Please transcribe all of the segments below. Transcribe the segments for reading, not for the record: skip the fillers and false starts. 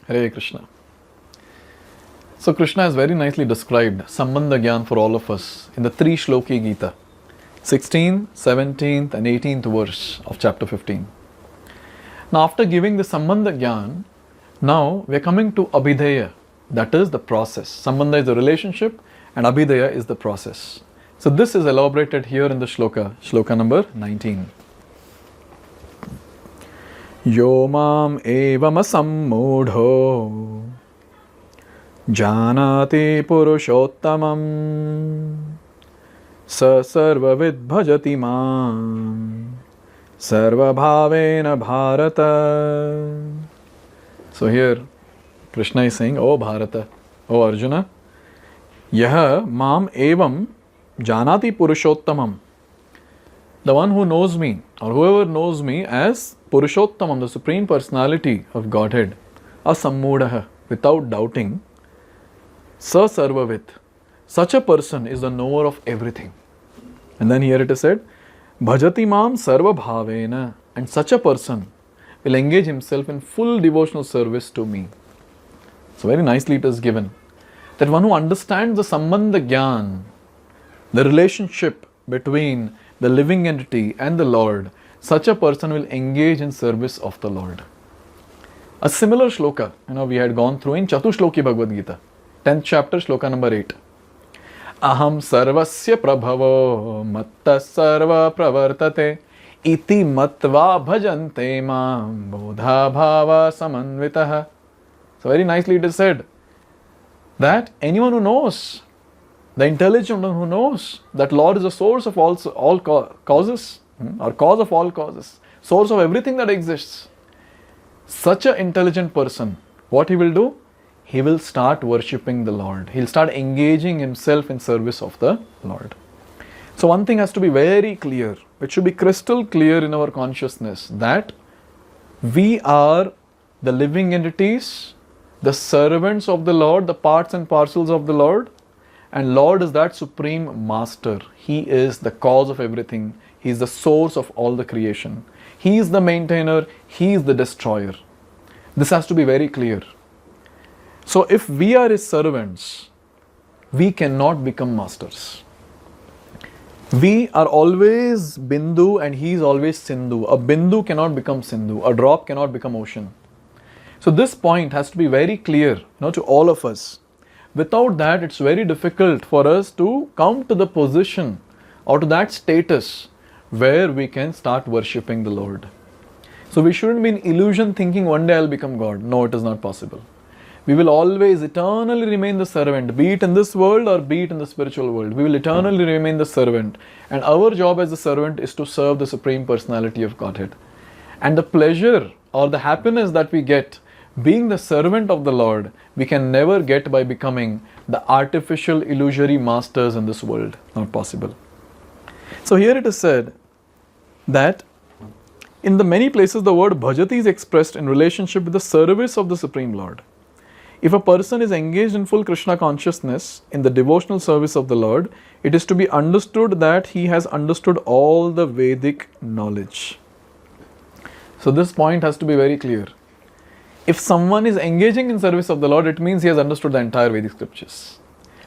Hare Krishna. So Krishna has very nicely described Sambandha Gyan for all of us in the 3 Shloki Gita, 16th, 17th and 18th verse of chapter 15. Now after giving the Sambandha Gyan, now we are coming to Abhideya, that is the process. Sambandha is the relationship and Abhideya is the process. So this is elaborated here in the Shloka, Shloka number 19. Yo mam evam asammudho janati purushottamam sa sarvavid bhajati mam sarva bhavena bharata. So here Krishna is saying, O Bharata, O Arjuna, yaha mam evam janati purushottamam. The one who knows me, or whoever knows me as Purushottamam, the Supreme Personality of Godhead, asammudaha, without doubting, sa sarvavit, such a person is the knower of everything. And then here it is said, bhajati mam sarva bhavena, and such a person will engage himself in full devotional service to me. So very nicely it is given, that one who understands the Sambandha Gyan, the relationship between the living entity and the Lord, such a person will engage in service of the Lord. A similar shloka, we had gone through in Chatushloki Bhagavad Gita, 10th chapter, shloka number 8. Aham sarvasya prabhavo matta sarva pravartate iti matva bhajante mam bodha bhava samanvitaha. So very nicely it is said that anyone who knows, the intelligent one who knows that Lord is the source of all causes, or cause of all causes, source of everything that exists, such an intelligent person, what he will do? He will start worshipping the Lord. He'll start engaging himself in service of the Lord. So one thing has to be very clear, it should be crystal clear in our consciousness, that we are the living entities, the servants of the Lord, the parts and parcels of the Lord, and Lord is that Supreme Master. He is the cause of everything. He is the source of all the creation. He is the maintainer. He is the destroyer. This has to be very clear. So if we are His servants, we cannot become masters. We are always Bindu and He is always Sindhu. A Bindu cannot become Sindhu. A drop cannot become ocean. So this point has to be very clear, to all of us. Without that, it's very difficult for us to come to the position or to that status where we can start worshipping the Lord. So we shouldn't be in illusion thinking one day I'll become God. No, it is not possible. We will always eternally remain the servant, be it in this world or be it in the spiritual world. We will eternally remain the servant. And our job as the servant is to serve the Supreme Personality of Godhead. And the pleasure or the happiness that we get being the servant of the Lord, we can never get by becoming the artificial illusory masters in this world. Not possible. So here it is said that in the many places the word bhajati is expressed in relationship with the service of the Supreme Lord. If a person is engaged in full Krishna consciousness in the devotional service of the Lord, it is to be understood that he has understood all the Vedic knowledge. So this point has to be very clear. If someone is engaging in service of the Lord, it means he has understood the entire Vedic scriptures.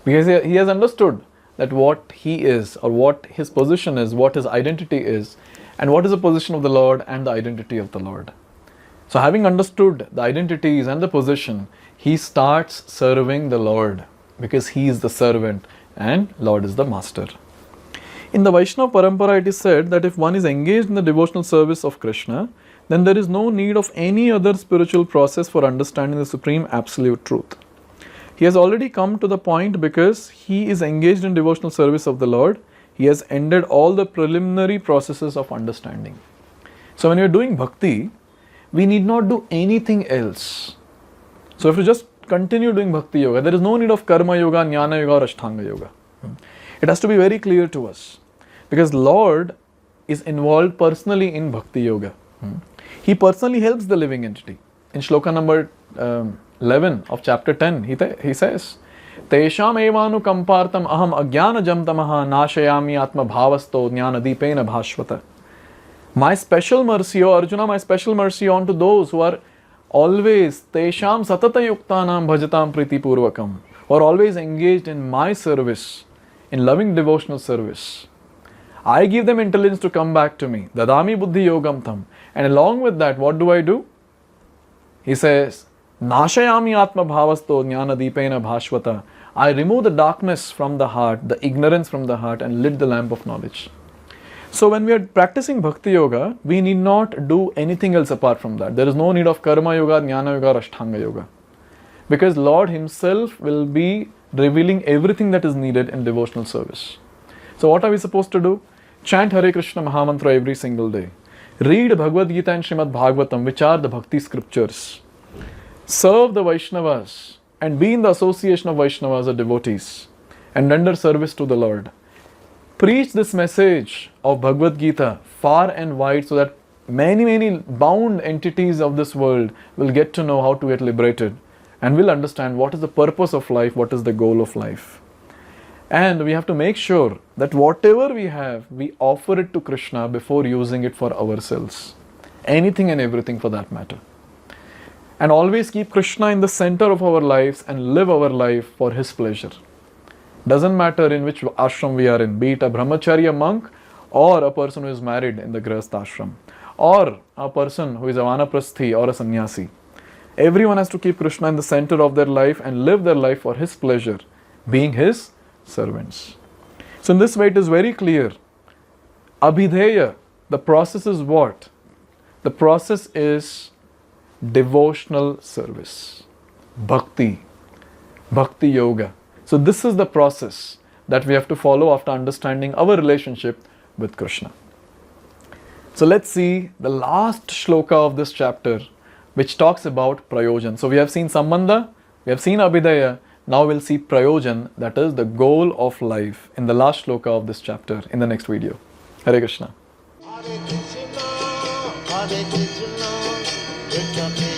Because he has understood that what he is, or what his position is, what his identity is, and what is the position of the Lord and the identity of the Lord. So having understood the identities and the position, he starts serving the Lord because he is the servant and Lord is the master. In the Vaishnava Parampara, it is said that if one is engaged in the devotional service of Krishna, then there is no need of any other spiritual process for understanding the supreme absolute truth. He has already come to the point because he is engaged in devotional service of the Lord. He has ended all the preliminary processes of understanding. So when we are doing bhakti, we need not do anything else. So if you just continue doing bhakti yoga, there is no need of karma yoga, jnana yoga or ashtanga yoga. It has to be very clear to us because Lord is involved personally in bhakti yoga. He personally helps the living entity. In shloka number 11 of chapter 10, he says, Tesham evanu kampartam aham agyana jamtamaha nashayami atma bhavasto jnana bhashvata. My special mercy, O Arjuna, my special mercy on to those who are always tesham satata yuktanam bhajatam priti purvakam, or always engaged in my service, in loving devotional service. I give them intelligence to come back to me. Dadami buddhi yogam tam. And along with that, what do? He says, Nashayami atma bhavasto jnana deepena bhashvata. I remove the darkness from the heart, the ignorance from the heart, and lit the lamp of knowledge. So when we are practicing Bhakti Yoga, we need not do anything else apart from that. There is no need of Karma Yoga, Jnana Yoga, or Ashtanga Yoga. Because Lord Himself will be revealing everything that is needed in devotional service. So what are we supposed to do? Chant Hare Krishna Mahamantra every single day. Read Bhagavad Gita and Srimad Bhagavatam, which are the Bhakti scriptures. Serve the Vaishnavas and be in the association of Vaishnavas or devotees and render service to the Lord. Preach this message of Bhagavad Gita far and wide so that many bound entities of this world will get to know how to get liberated and will understand what is the purpose of life, what is the goal of life. And we have to make sure that whatever we have, we offer it to Krishna before using it for ourselves. Anything and everything for that matter. And always keep Krishna in the center of our lives and live our life for His pleasure. Doesn't matter in which ashram we are in, be it a brahmacharya monk or a person who is married in the grihastha ashram, or a person who is a vanaprasthi or a sannyasi. Everyone has to keep Krishna in the center of their life and live their life for His pleasure, being His servants. So in this way it is very clear. Abhideya, the process is what? The process is devotional service. Bhakti. Bhakti Yoga. So this is the process that we have to follow after understanding our relationship with Krishna. So let's see the last shloka of this chapter, which talks about prayojan. So we have seen sambandha, we have seen abhidaya, now we'll see prayojan, that is the goal of life, in the last shloka of this chapter in the next video. Hare Krishna. Hare Krishna, Hare Krishna, Krishna